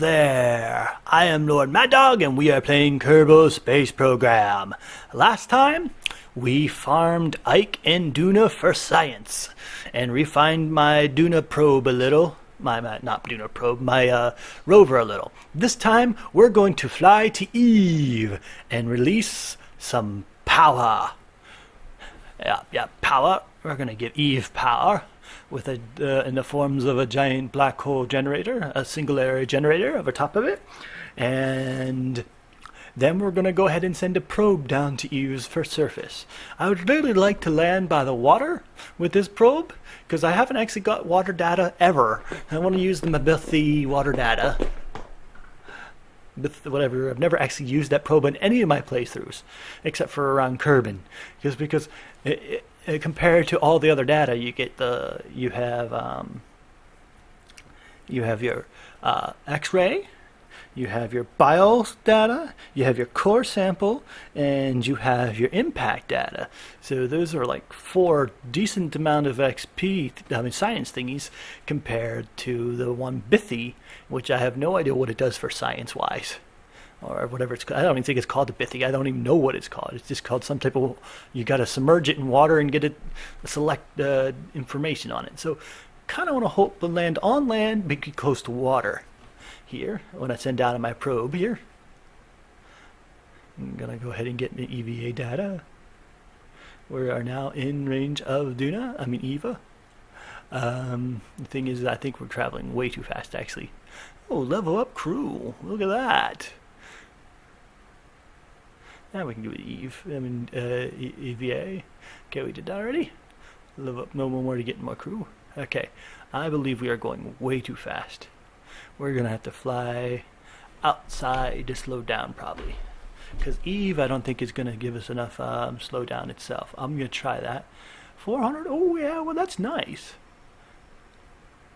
there, I am LordMaddog and we are playing Kerbal Space Program. Last time, we farmed Ike and Duna for science and refined my Duna probe a little. Not Duna probe, my rover a little. This time, we're going to fly to Eve and release some power. Yeah, power. We're going to give Eve power with in the forms of a giant black hole generator, a singularity generator over top of it. And then we're going to go ahead and send a probe down to Eve's first surface. I would really like to land by the water with this probe, because I haven't actually got water data ever. I want to use the Mabithy water data. Whatever. I've never actually used that probe in any of my playthroughs, except for around Kerbin, because compared to all the other data, you get you have your X-ray, you have your BIOS data, you have your core sample, and you have your impact data. So those are like 4 decent amount of science thingies compared to the one Bithy, which I have no idea what it does for science-wise. Or whatever it's called. I don't even think it's called a Bithy. I don't even know what it's called. It's just called some type of, you got to submerge it in water and get it, select information on it. So kind of want to hope to land on land, be close to water here when I send down my probe here. I'm going to go ahead and get the EVA data. We are now in range of Eva. The thing is, I think we're traveling way too fast actually. Oh, level up crew. Look at that. Now we can do Eve. EVA. Okay, we did that already. Level up, no more to get more crew. Okay, I believe we are going way too fast. We're gonna have to fly outside to slow down probably, because Eve I don't think is gonna give us enough slow down itself. I'm gonna try that. 400. Oh yeah, well that's nice.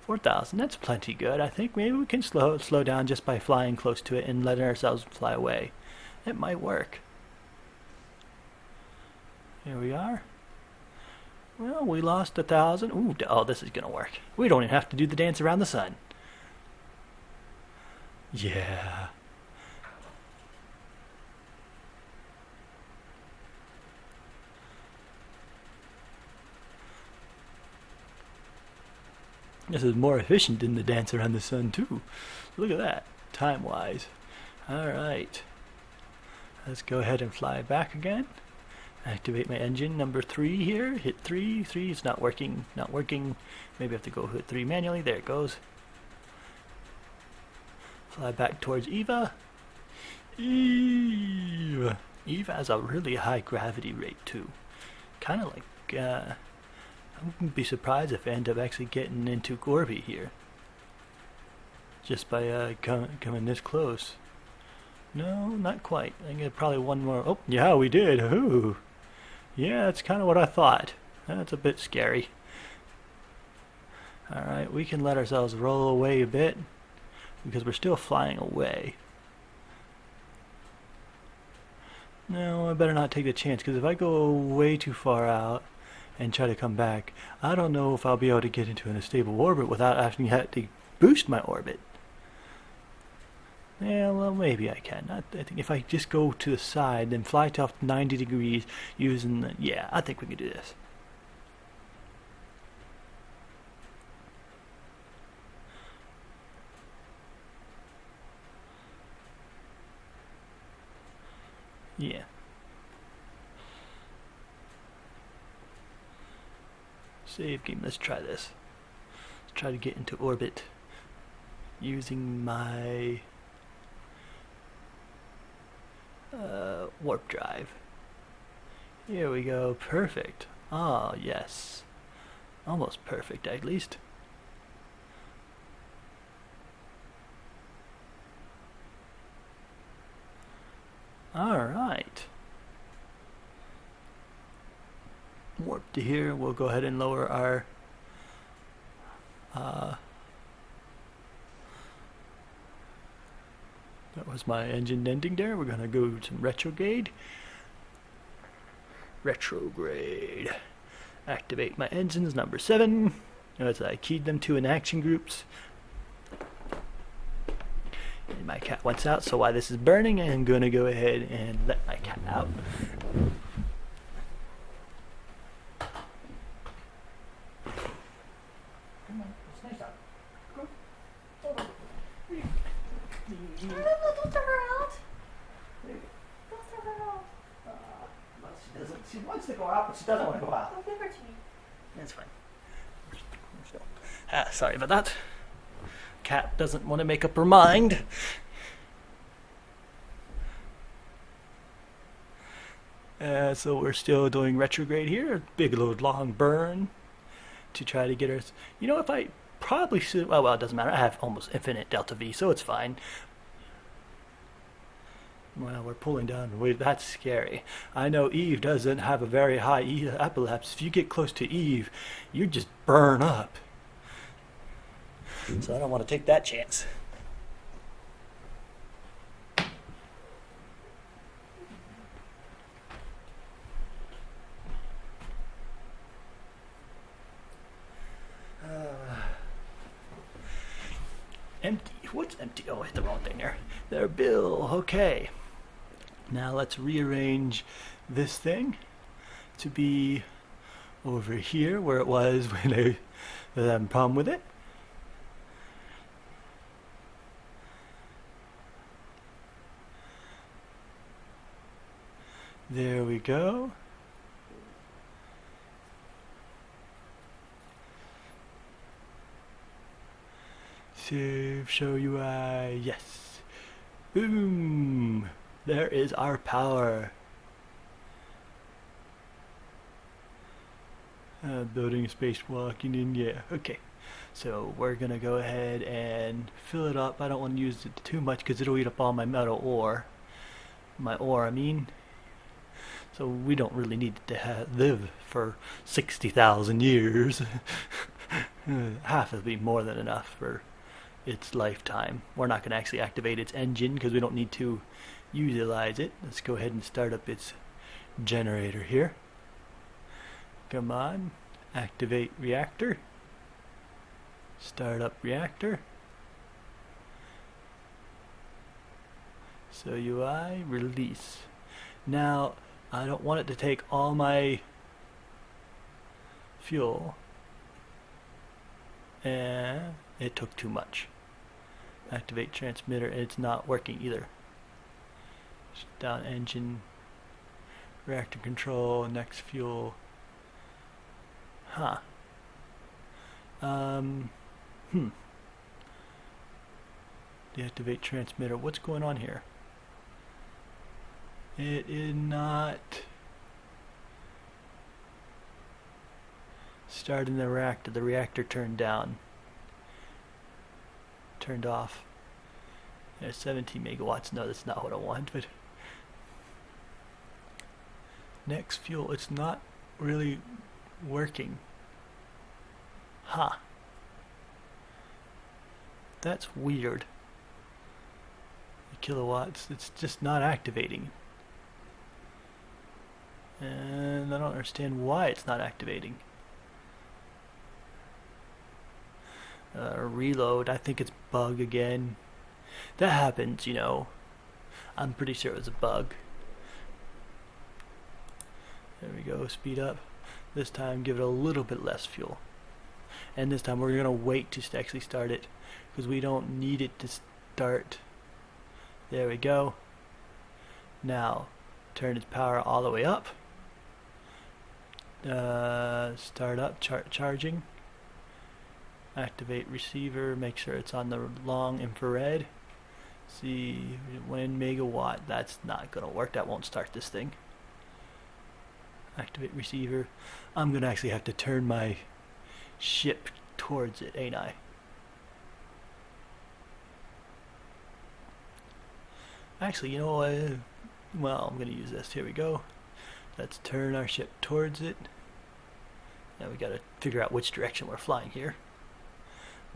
4,000. That's plenty good. I think maybe we can slow down just by flying close to it and letting ourselves fly away. It might work. Here we are. Well, we lost 1,000. Ooh, oh, this is gonna work. We don't even have to do the dance around the sun. Yeah. This is more efficient than the dance around the sun too. Look at that, time-wise. Alright. Let's go ahead and fly back again. Activate my engine number 3 here. Hit 3. 3 is not working. Maybe I have to go hit 3 manually. There it goes. Fly back towards Eva. Eve has a really high gravity rate too. Kind of like, I wouldn't be surprised if I end up actually getting into Gorby here. Just by coming this close. No, not quite. I get probably one more. Oh, yeah, we did. Ooh. Yeah, that's kind of what I thought. That's a bit scary. Alright, we can let ourselves roll away a bit, because we're still flying away. No, I better not take the chance, because if I go way too far out and try to come back, I don't know if I'll be able to get into a stable orbit without actually having to boost my orbit. Yeah, well, maybe I can. I think if I just go to the side, then fly to 90 degrees using the... Yeah, I think we can do this. Yeah. Save game. Let's try this. Let's try to get into orbit using my warp drive. Here we go. Perfect. Ah, yes. Almost perfect, at least. Alright. Warp to here. We'll go ahead and lower our that was my engine ending there. We're gonna go to some retrograde. Activate my engines number 7 as I keyed them to in action groups. And my cat wants out, so while this is burning, I'm going to go ahead and let my cat out. Come on, it's nice out. Go. Over. Don't throw her out. Don't throw her out. She wants to go out, but she doesn't want to go out. Oh, give her to me. That's fine. Sorry about that. Cat doesn't want to make up her mind. So we're still doing retrograde here. Big load long burn to try to get her. You know, if I probably should. Well, it doesn't matter. I have almost infinite delta V, so it's fine. Well, we're pulling down. Wait, that's scary. I know Eve doesn't have a very high epilepsy. If you get close to Eve, you just burn up. So I don't want to take that chance. Empty. What's empty? Oh, I hit the wrong thing there. There, Bill. Okay. Now let's rearrange this thing to be over here where it was when I had a problem with it. There we go. Save, show UI, yes. Boom! There is our power. Building, spacewalking in, yeah, okay. So we're gonna go ahead and fill it up. I don't want to use it too much because it'll eat up all my metal ore. My ore, I mean. So we don't really need it to live for 60,000 years. Half will be more than enough for its lifetime. We're not going to actually activate its engine because we don't need to utilize it. Let's go ahead and start up its generator here. Come on, activate reactor. Start up reactor. So UI, release. Now, I don't want it to take all my fuel. And it took too much. Activate transmitter, it's not working either. Shut down engine, reactor control, next fuel. Huh. Deactivate transmitter. What's going on here? It is not starting the reactor. The reactor turned down. Turned off. There's 17 megawatts. No, that's not what I want, but next fuel, it's not really working. Huh. That's weird. The kilowatts, it's just not activating. And I don't understand why it's not activating. Reload, I think it's bug again. That happens, you know. I'm pretty sure it was a bug. There we go, speed up. This time give it a little bit less fuel. And this time we're going to wait to actually start it because we don't need it to start. There we go. Now, turn its power all the way up. Start up, charging. Activate receiver, make sure it's on the long infrared. See, 1 megawatt, that's not gonna work, that won't start this thing. Activate receiver. I'm gonna actually have to turn my ship towards it, ain't I? Actually, you know what? Well, I'm gonna use this, here we go. Let's turn our ship towards it. Now we gotta figure out which direction we're flying here.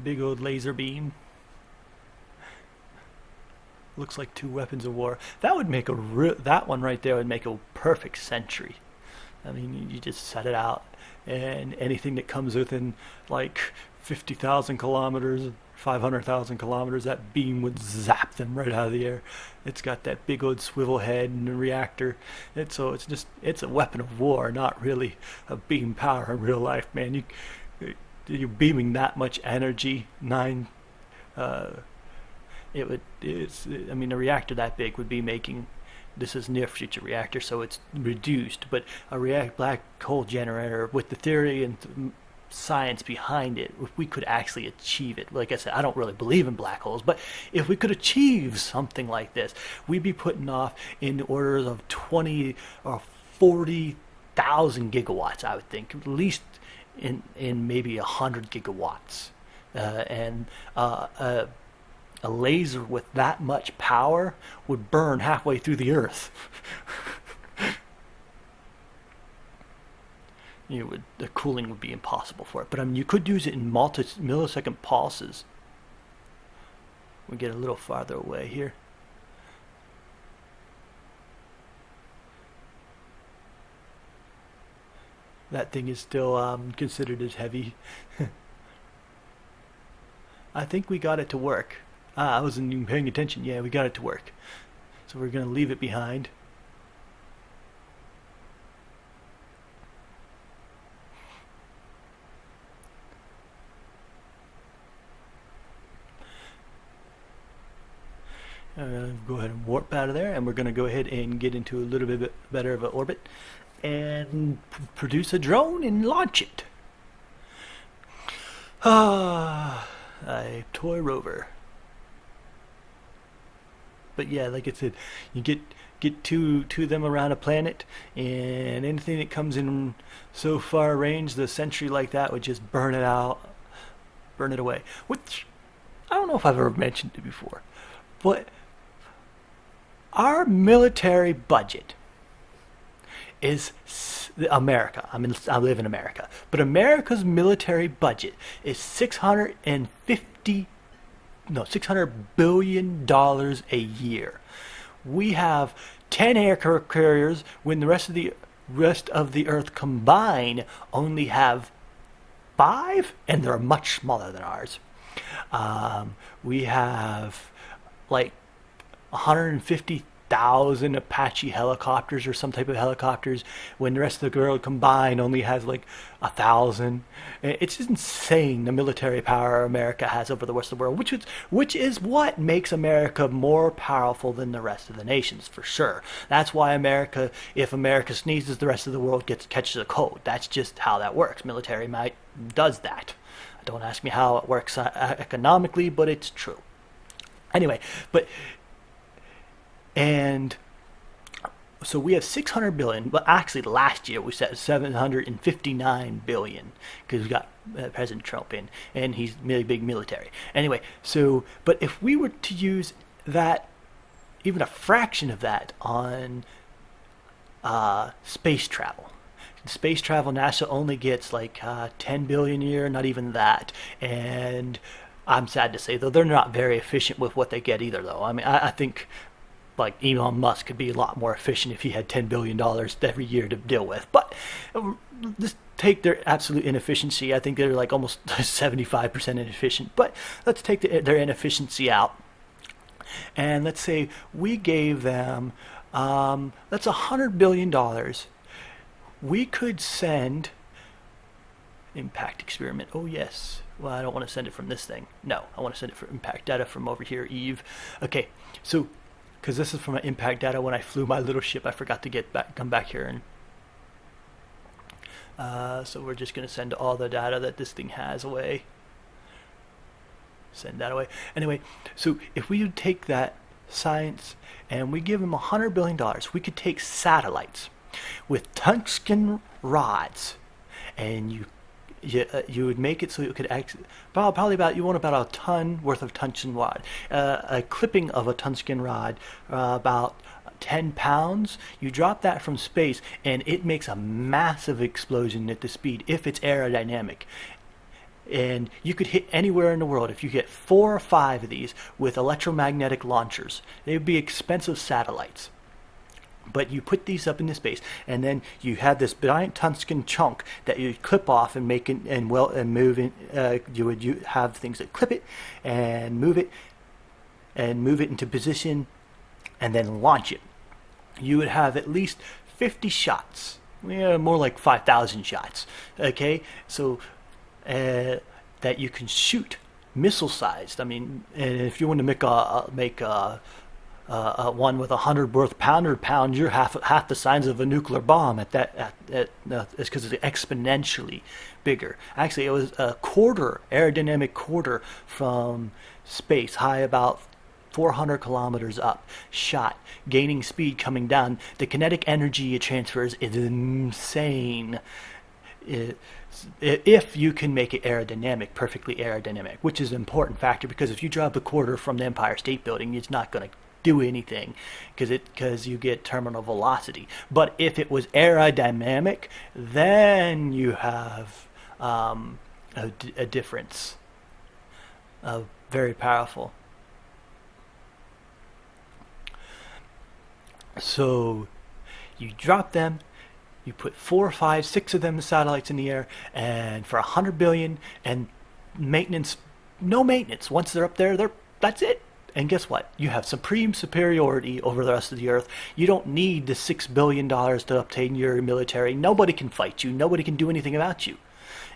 Big old laser beam. Looks like 2 weapons of war. That would make that one right there would make a perfect sentry. I mean, you just set it out, and anything that comes within like 50,000 kilometers, 500,000 kilometers, that beam would zap them right out of the air. It's got that big old swivel head and a reactor. So it's a weapon of war, not really a beam power in real life, man. You're beaming that much energy. I mean, a reactor that big would be making, this is near future reactor, so it's reduced, but a black hole generator with the theory and science behind it, if we could actually achieve it, like I said, I don't really believe in black holes, but if we could achieve something like this, we'd be putting off in the orders of 20 or 40,000 gigawatts, I would think, at least in maybe 100 gigawatts. And a laser with that much power would burn halfway through the earth. The cooling would be impossible for it. But I mean, you could use it in millisecond pulses. We get a little farther away here. That thing is still considered as heavy. I think we got it to work. I wasn't even paying attention. Yeah, we got it to work. So we're going to leave it behind. Go ahead and warp out of there, and we're going to go ahead and get into a little bit better of an orbit and produce a drone and launch it. A toy rover. But yeah, like I said, you get two of them around a planet, and anything that comes in so far range, the sentry like that would just burn it out, burn it away. Which, I don't know if I've ever mentioned it before, but our military budget is America. I live in America, but America's military budget is $600 billion a year. We have 10 aircraft carriers when the rest of the Earth combined only have 5, and they're much smaller than ours. We have like 150,000 Apache helicopters or some type of helicopters when the rest of the world combined only has like 1,000. It's just insane, the military power America has over the rest of the world, which is what makes America more powerful than the rest of the nations, for sure. That's why if America sneezes, the rest of the world catches a cold. That's just how that works. Military might does that. Don't ask me how it works economically, but it's true. Anyway, and so we have 600 billion, but actually last year we set 759 billion because we got President Trump in, and he's really big military. Anyway, but if we were to use that, even a fraction of that on space travel. Space travel, NASA only gets like 10 billion a year, not even that. And I'm sad to say, though, they're not very efficient with what they get either, though. I mean, I think like Elon Musk could be a lot more efficient if he had $10 billion every year to deal with. But just take their absolute inefficiency. I think they're like almost 75% inefficient. But let's take their inefficiency out. And let's say we gave them, that's $100 billion. We could send impact experiment. Oh, yes. Well, I don't want to send it from this thing. No, I want to send it for impact data from over here, Eve. Okay, so because this is from my impact data when I flew my little ship, I forgot to come back here, and so we're just going to send all the data that this thing has away. Send that away. Anyway, so if we would take that science and we give them $100 billion, we could take satellites with tungsten rods, and you would make it so it could probably you want about a ton worth of tungsten rod. A clipping of a tungsten rod, about 10 pounds. You drop that from space, and it makes a massive explosion at the speed if it's aerodynamic. And you could hit anywhere in the world if you get 4 or 5 of these with electromagnetic launchers. They would be expensive satellites. But you put these up into space, and then you have this giant tungsten chunk that you clip off and make it and move in. You have things that clip it and move it into position, and then launch it. You would have at least 50 shots. More like 5,000 shots. Okay, so that you can shoot missile-sized. I mean, and if you want to make a one with 100 worth pound, you're half the size of a nuclear bomb it's because it's exponentially bigger. Actually, it was a aerodynamic quarter from space, high about 400 kilometers up, shot, gaining speed, coming down. The kinetic energy it transfers is insane. If you can make it perfectly aerodynamic, which is an important factor, because if you drop a quarter from the Empire State Building, it's not going to do anything because you get terminal velocity. But if it was aerodynamic, then you have a difference, very powerful. So you drop them, you put 4, 5, 6 of them satellites in the air, and for 100 billion, and no maintenance. Once they're up there, that's it. And guess what? You have supreme superiority over the rest of the Earth. You don't need the $6 billion to obtain your military. Nobody can fight you. Nobody can do anything about you.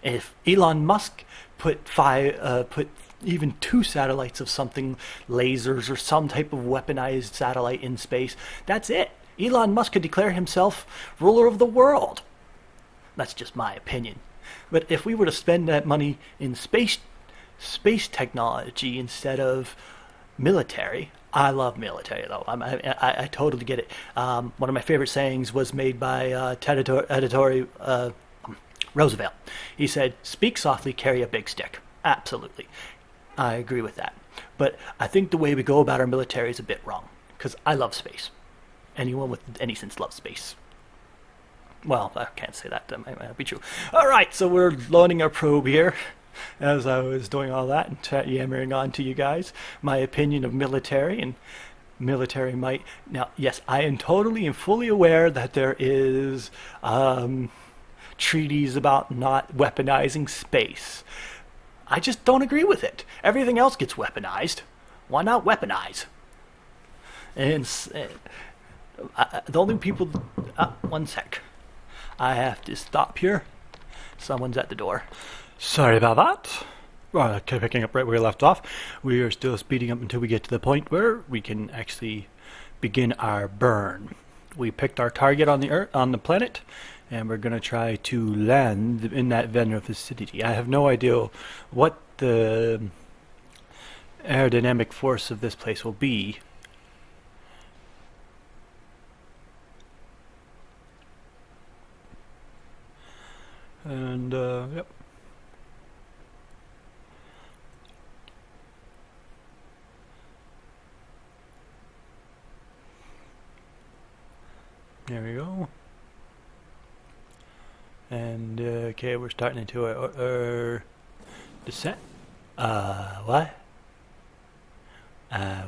If Elon Musk put even 2 satellites of something, lasers or some type of weaponized satellite in space, that's it. Elon Musk could declare himself ruler of the world. That's just my opinion. But if we were to spend that money in space technology instead of military, I love military though. I totally get it. One of my favorite sayings was made by Teddy Roosevelt. He said, "Speak softly, carry a big stick." Absolutely. I agree with that. But I think the way we go about our military is a bit wrong, because I love space. Anyone with any sense loves space. Well, I can't say that. That might not be true. All right, so we're loading our probe here. As I was doing all that and yammering on to you guys, my opinion of military and military might. Now, yes, I am totally and fully aware that there is treaties about not weaponizing space. I just don't agree with it. Everything else gets weaponized. Why not weaponize? And the only people... one sec. I have to stop here. Someone's at the door. Sorry about that. Well, picking up right where we left off. We are still speeding up until we get to the point where we can actually begin our burn. We picked our target on the Earth, on the planet, and we're going to try to land in that vendor vicinity. I have no idea what the aerodynamic force of this place will be. And, yep. There we go. And, okay, we're starting into our descent. What?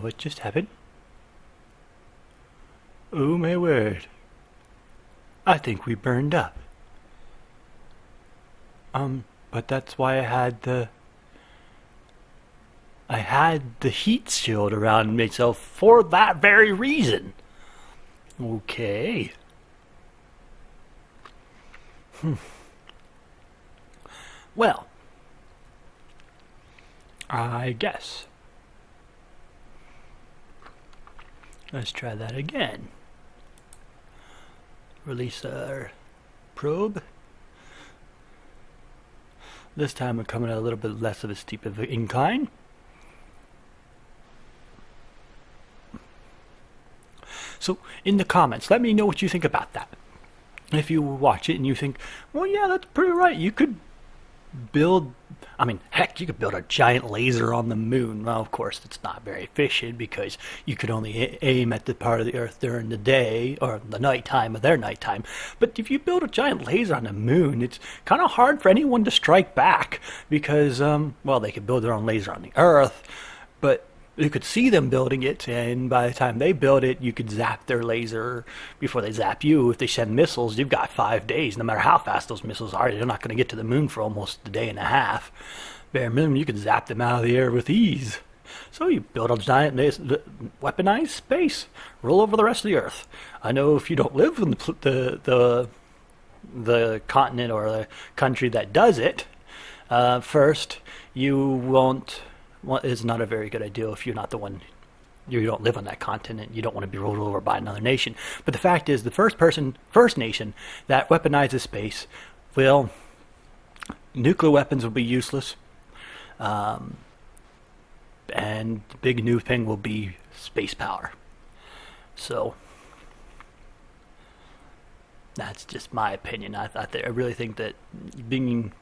What just happened? Oh my word. I think we burned up. But that's why I had the heat shield around me, so for that very reason. Okay. Well, I guess. Let's try that again. Release our probe. This time we're coming at a little bit less of a steep of an incline. So in the comments, let me know what you think about that. If you watch it and you think, well, yeah, that's pretty right. You could build, I mean, heck, you could build a giant laser on the moon. Well, of course, it's not very efficient because you could only aim at the part of the Earth during the day or the nighttime of their nighttime. But if you build a giant laser on the moon, it's kind of hard for anyone to strike back because, well, they could build their own laser on the Earth, but you could see them building it, and by the time they build it, you could zap their laser before they zap you. If they send missiles, you've got 5 days. No matter how fast those missiles are, they're not going to get to the moon for almost a day and a half. Bare minimum, you could zap them out of the air with ease. So you build a giant weaponized space, roll over the rest of the Earth. I know if you don't live in the continent or the country that does it, first, you won't. Well, it's not a very good idea if you're not the one. You don't live on that continent. You don't want to be rolled over by another nation. But the fact is, the first nation that weaponizes space will. Nuclear weapons will be useless. And the big new thing will be space power. So that's just my opinion. I really think that being,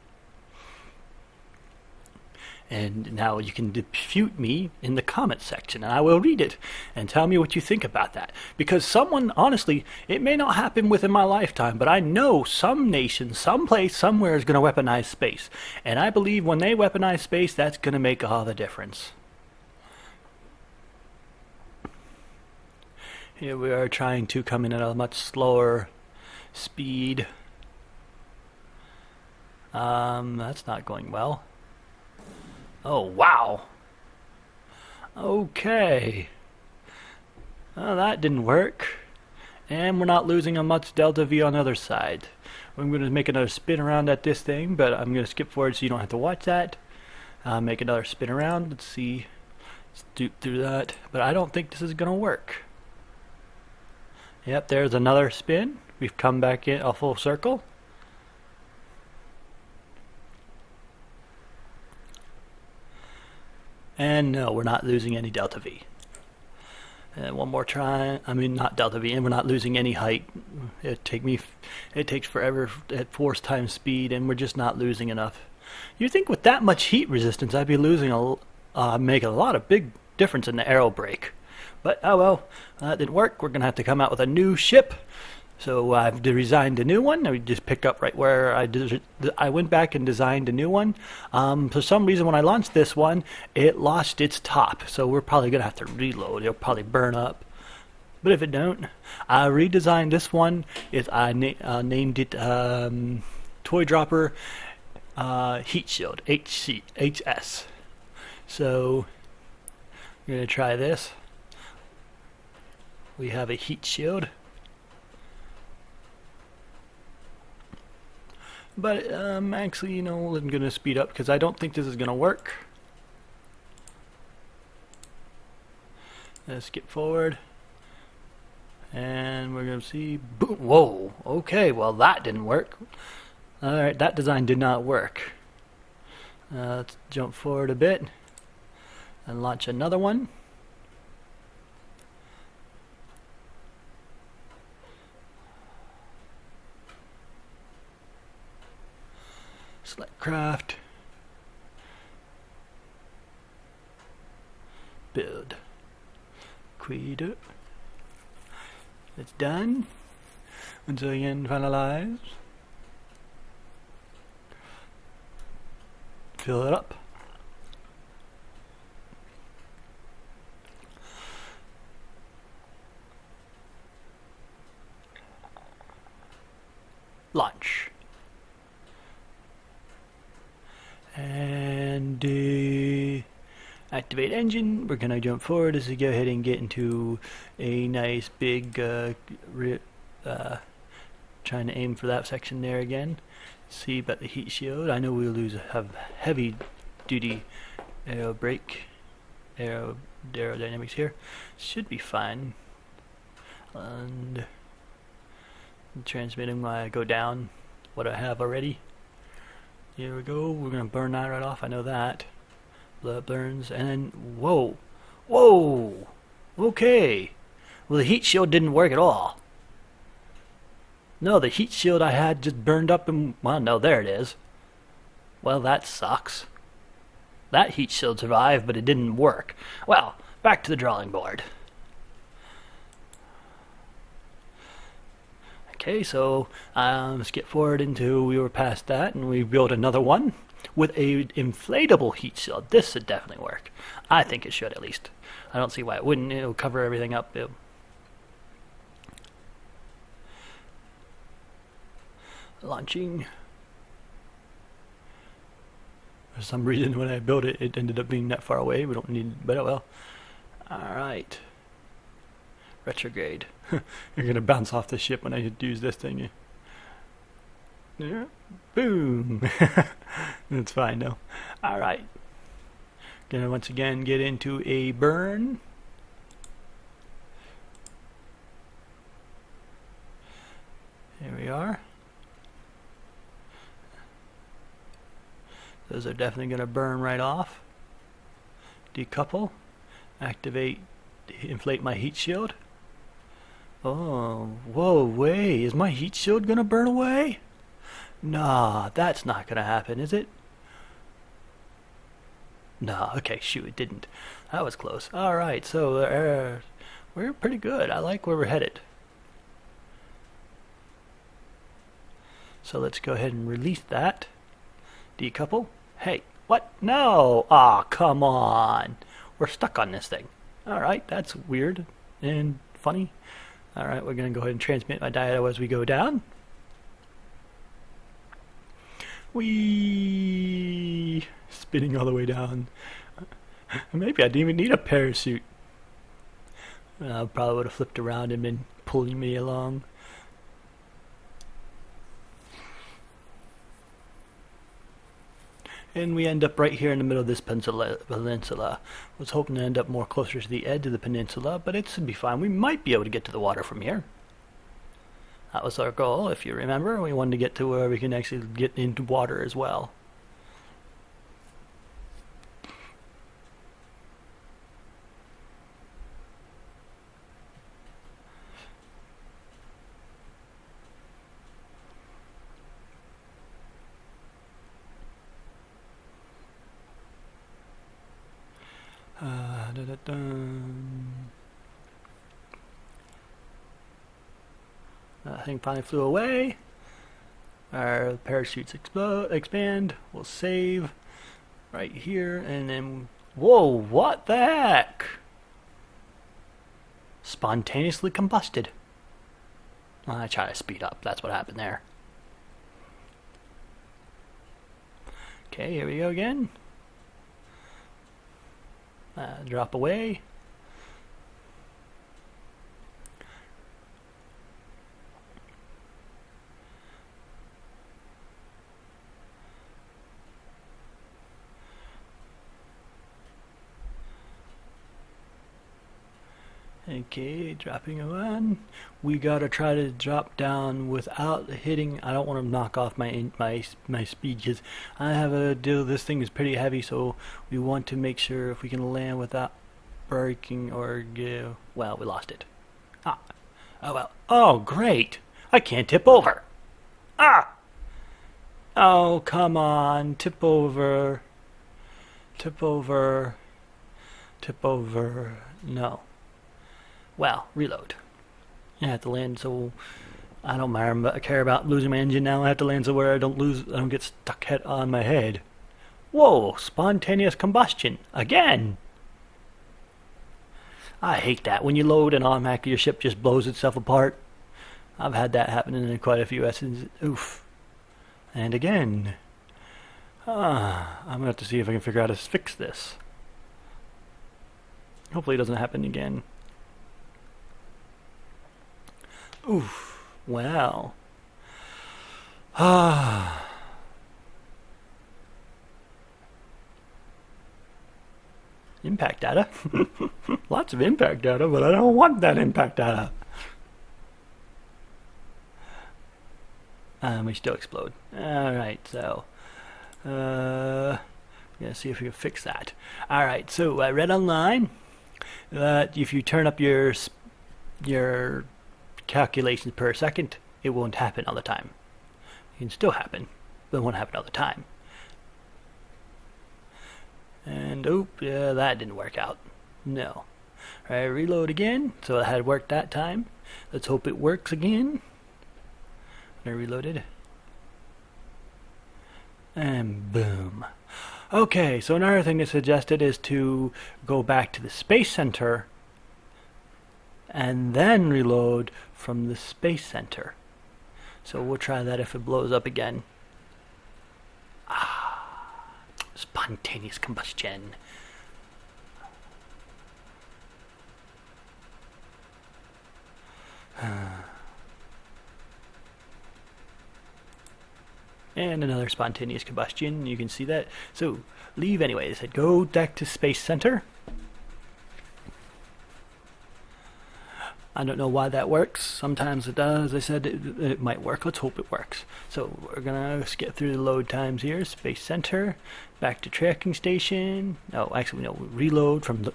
and now you can dispute me in the comment section, and I will read it and tell me what you think about that. Because someone, honestly, it may not happen within my lifetime, but I know some nation, someplace, somewhere is going to weaponize space, and I believe when they weaponize space, that's going to make all the difference. Here we are trying to come in at a much slower speed. That's not going well. Oh, wow. Okay. Oh, that didn't work. And we're not losing a much delta V on the other side. I'm going to make another spin around at this thing, but I'm going to skip forward so you don't have to watch that. Make another spin around. Let's see. Let's do through that. But I don't think this is going to work. Yep, there's another spin. We've come back in a full circle. And no, we're not losing any delta V. And one more try. I mean, not delta V, and we're not losing any height. It takes forever at force times speed, and we're just not losing enough. You think with that much heat resistance, I'd be losing making a lot of big difference in the aero brake. But, oh well, that didn't work. We're going to have to come out with a new ship. So I've designed a new one. I just picked up right where I went back and designed a new one. For some reason, when I launched this one, it lost its top. So we're probably going to have to reload. It'll probably burn up. But if it don't, I redesigned this one. I named it Toy Dropper Heat Shield, HS. So we're going to try this. We have a heat shield. But actually, you know, I'm going to speed up because I don't think this is going to work. Let's skip forward. And we're going to see, boom, whoa, okay, well that didn't work. Alright, that design did not work. Let's jump forward a bit and launch another one. Select craft, build, REQUIERD. It's done. Once again, finalize. Fill it up. Launch. And activate engine. We're gonna jump forward as we go ahead and get into a nice big trying to aim for that section there again. See about the heat shield. I know we'll have heavy duty aerodynamics here. Should be fine. And transmitting while I go down what I have already. Here we go. We're gonna burn that right off. I know that. That burns, and then whoa, whoa. Okay. Well, the heat shield didn't work at all. No, the heat shield I had just burned up, and well, no, there it is. Well, that sucks. That heat shield survived, but it didn't work. Well, back to the drawing board. Okay, so let's get forward into, we were past that, and we built another one. with a inflatable heat shield. This should definitely work. I think it should, at least. I don't see why it wouldn't. It'll cover everything up. Launching. For some reason, when I built it, it ended up being that far away. We don't need, but oh well. Alright. Retrograde. You're gonna bounce off the ship when I use this thing. Yeah. Boom! That's fine though. Alright. Gonna once again get into a burn. Here we are. Those are definitely going to burn right off. Decouple. Activate. Inflate my heat shield. Oh, whoa, wait. Is my heat shield going to burn away? Nah, that's not going to happen, is it? Nah, okay, shoot, it didn't. That was close. Alright, so we're pretty good. I like where we're headed. So let's go ahead and release that. Decouple. Hey, what? No! Aw, come on. We're stuck on this thing. Alright, that's weird and funny. Alright, we're going to go ahead and transmit my diodo as we go down. Whee! Spinning all the way down. Maybe I didn't even need a parachute. I probably would have flipped around and been pulling me along. And we end up right here in the middle of this peninsula. Was hoping to end up more closer to the edge of the peninsula, but it should be fine. We might be able to get to the water from here. That was our goal, if you remember. We wanted to get to where we can actually get into water as well. That thing finally flew away. Our parachutes expand. We'll save right here, and then whoa! What the heck? Spontaneously combusted. I try to speed up. That's what happened there. Okay, here we go again. Drop away. Okay, dropping a one. We gotta try to drop down without hitting. I don't want to knock off my speed because I have a deal. This thing is pretty heavy, so we want to make sure if we can land without breaking or well, we lost it. Ah, oh well. Oh great! I can't tip over. Ah! Oh come on, tip over, tip over, tip over. No. Well, reload. I have to land so I don't care about losing my engine now. I have to land so where I don't get stuck on my head. Whoa, spontaneous combustion again. I hate that when you load and automatically your ship just blows itself apart. I've had that happen in quite a few lessons. Oof. And again. I'm gonna have to see if I can figure out how to fix this. Hopefully it doesn't happen again. Oof. Wow. Impact data. Lots of impact data, but I don't want that impact data. We still explode. Alright, so gonna see if we can fix that. Alright, so I read online that if you turn up your calculations per second, it won't happen all the time. It can still happen, but it won't happen all the time. And oop, yeah, that didn't work out. No. Alright, reload again. So it had worked that time. Let's hope it works again. I reloaded. And boom. Okay, so another thing that's suggested is to go back to the Space Center and then reload from the Space Center. So we'll try that if it blows up again. Spontaneous combustion. And another spontaneous combustion. You can see that. So leave anyway. It said go back to Space Center. I don't know why that works. Sometimes it does. I said it might work. Let's hope it works. So we're gonna skip through the load times here. Space Center, back to tracking station. No, actually no. Reload from the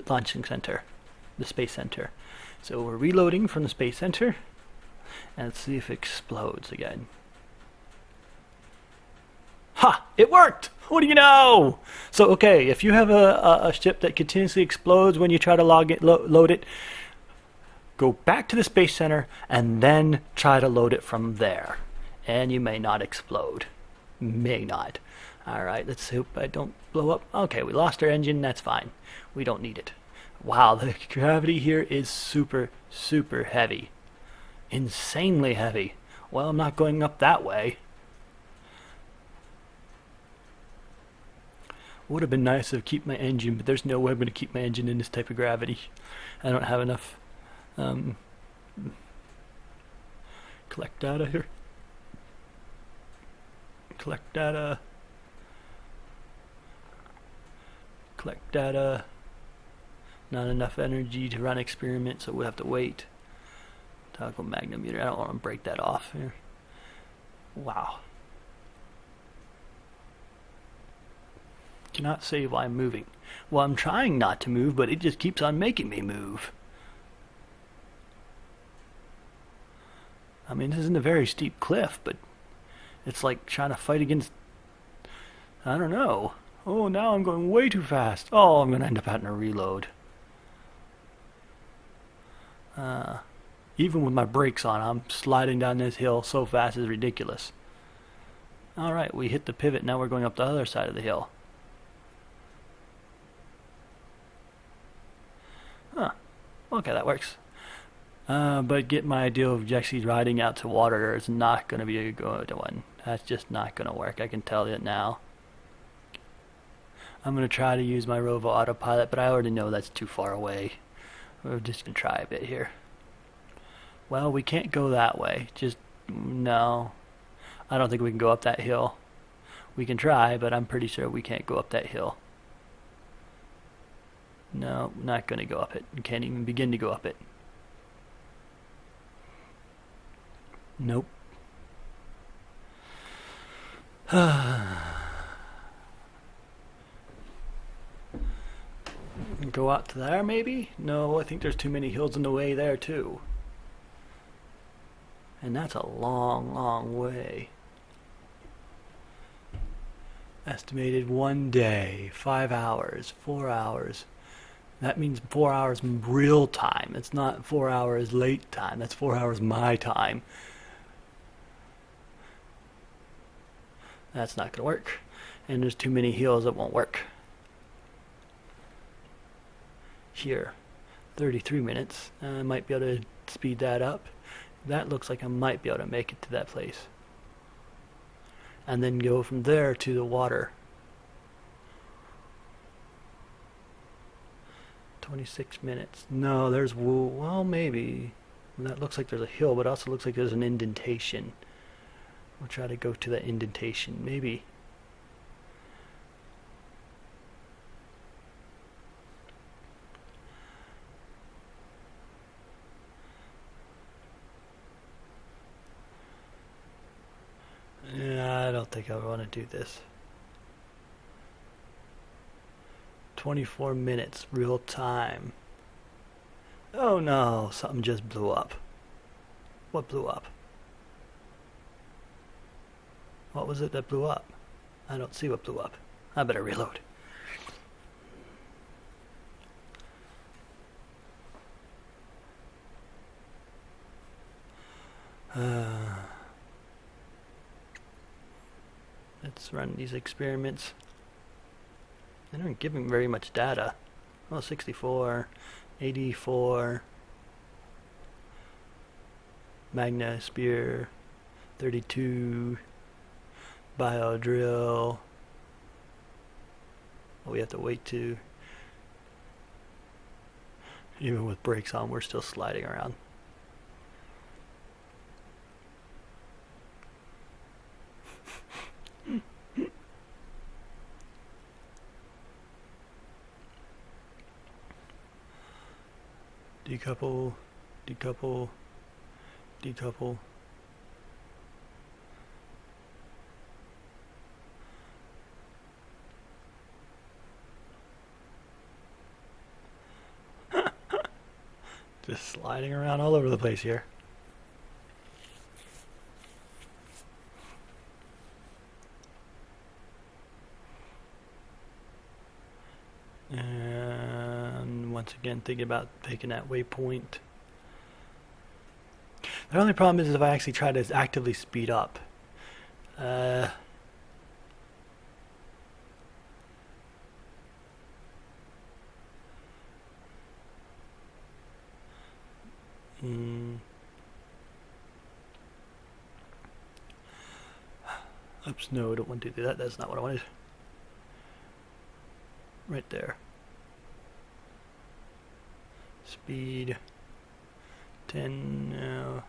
launching center, the Space Center. So we're reloading from the Space Center, and let's see if it explodes again. Ha! It worked! What do you know? So, okay, if you have a ship that continuously explodes when you try to load it, go back to the Space Center and then try to load it from there. And you may not explode. May not. Alright, let's hope I don't blow up. Okay, we lost our engine, that's fine. We don't need it. Wow, the gravity here is super, super heavy. Insanely heavy. Well, I'm not going up that way. Would have been nice to keep my engine, but there's no way I'm going to keep my engine in this type of gravity. I don't have enough collect data here. Collect data. Collect data. Not enough energy to run experiments, so we'll have to wait. Toggle magnometer. I don't want to break that off here. Wow. Cannot say why I'm moving. Well, I'm trying not to move, but it just keeps on making me move. I mean, this isn't a very steep cliff, but it's like trying to fight against... I don't know. Oh, now I'm going way too fast. Oh, I'm going to end up having to reload. Even with my brakes on, I'm sliding down this hill so fast it's ridiculous. Alright, we hit the pivot. Now we're going up the other side of the hill. Huh. Okay, that works. But get my idea of actually riding out to water is not going to be a good one. That's just not going to work. I can tell it now. I'm going to try to use my Rovo autopilot, but I already know that's too far away. We're just going to try a bit here. Well, we can't go that way. Just, no. I don't think we can go up that hill. We can try, but I'm pretty sure we can't go up that hill. No, not going to go up it. We can't even begin to go up it. Nope. Go out to there, maybe? No, I think there's too many hills in the way there, too. And that's a long, long way. Estimated 1 day, 5 hours, 4 hours. That means 4 hours real time. It's not 4 hours late time. That's 4 hours my time. That's not going to work. And there's too many hills that won't work. Here, 33 minutes. I might be able to speed that up. That looks like I might be able to make it to that place. And then go from there to the water. 26 minutes. No, there's, well, maybe. That looks like there's a hill, but also looks like there's an indentation. We'll try to go to that indentation, maybe. Yeah, I don't think I want to do this. 24 minutes, real time. Oh no, something just blew up. What blew up? What was it that blew up? I don't see what blew up. I better reload. Let's run these experiments. They aren't giving very much data. Oh, 64, 84, Magna Spear, 32, Bio Drill. Oh, we have to wait to. Even with brakes on, we're still sliding around. Decouple, decouple, decouple. Just sliding around all over the place here. And once again, thinking about taking that waypoint. The only problem is if I actually try to actively speed up. Oops, no, I don't want to do that. That's not what I wanted. Right there. Speed 10 now.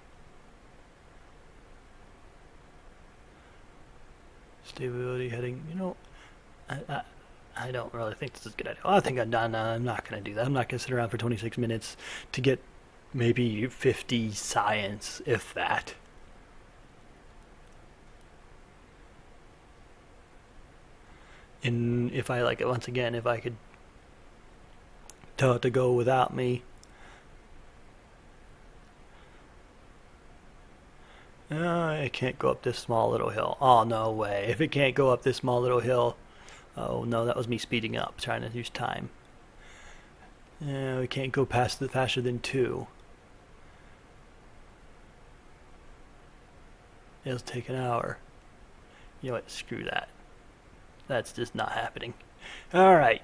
Stability heading. You know, I don't really think this is a good idea. Oh, I think I'm done. I'm not going to do that. I'm not going to sit around for 26 minutes to get maybe 50 science, if that. And if I like it, once again, if I could tell it to go without me. It can't go up this small little hill. Oh, no way. If it can't go up this small little hill. Oh, no, that was me speeding up, trying to use time. We can't go past the faster than 2. It'll take an hour. You know what? Screw that. That's just not happening. Alright.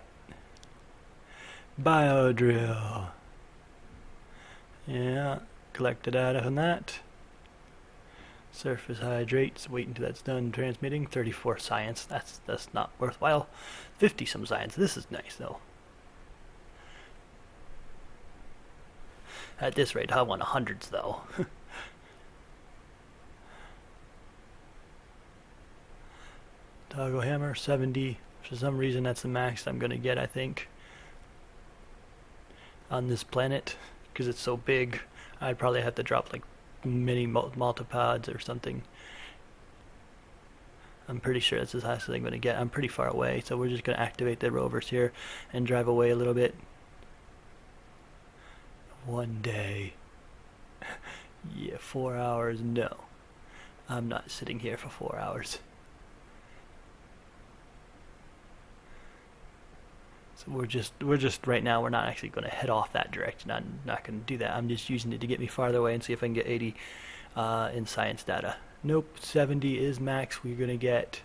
Bio drill. Yeah. Collect the data on that. Surface hydrates. Wait until that's done transmitting. 34 science. That's not worthwhile. 50 some science. This is nice though. At this rate, I want hundreds though. Toggle hammer 70. For some reason, that's the max I'm gonna get. I think on this planet because it's so big. I'd probably have to drop like mini multipods or something. I'm pretty sure that's as high as I'm gonna get. I'm pretty far away, so we're just gonna activate the rovers here and drive away a little bit. One day. Yeah, 4 hours. No, I'm not sitting here for 4 hours. So we're just right now, we're not actually going to head off that direction. I'm not going to do that. I'm just using it to get me farther away and see if I can get 80 in science data. Nope, 70 is max. We're going to get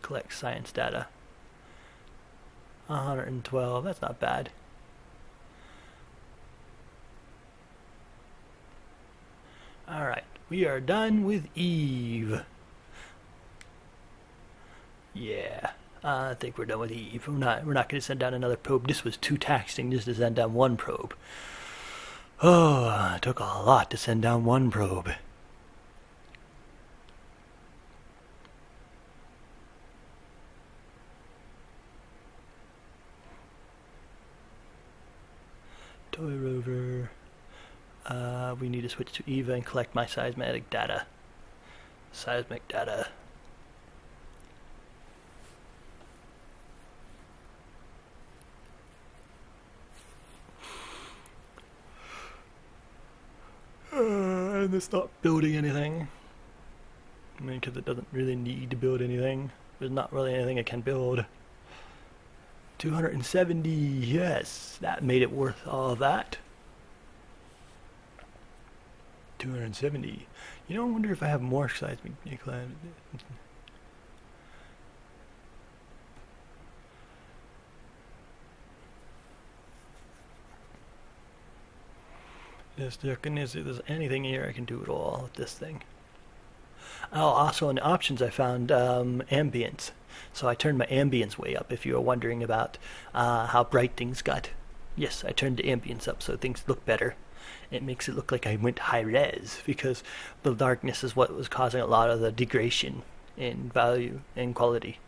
collect science data. 112, that's not bad. Alright. We are done with Eve. Yeah, I think we're done with Eve. We're not going to send down another probe. This was too taxing just to send down one probe. Oh, it took a lot to send down one probe. Toy rover. We need to switch to EVA and collect my seismic data. Seismic data. And it's not building anything. I mean, because it doesn't really need to build anything. There's not really anything it can build. 270, yes, that made it worth all of that. 270. You know, I wonder if I have more seismic. Just looking to see if there's anything here I can do at all with this thing. Oh, also in the options I found ambience. So I turned my ambience way up if you were wondering about how bright things got. Yes, I turned the ambience up so things look better. It makes it look like I went high res because the darkness is what was causing a lot of the degradation in value and quality.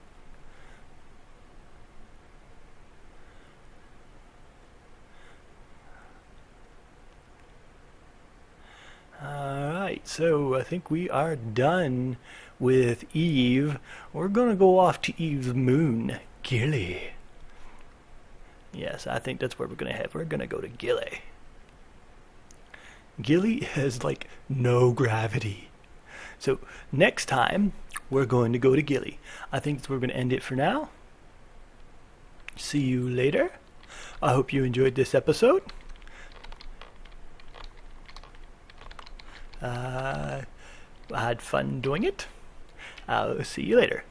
Alright, so I think we are done with Eve. We're going to go off to Eve's moon, Gilly. Yes, I think that's where we're going to head. We're going to go to Gilly. Gilly has like no gravity. So next time, we're going to go to Gilly. I think that's where we're going to end it for now. See you later. I hope you enjoyed this episode. I had fun doing it. I'll see you later.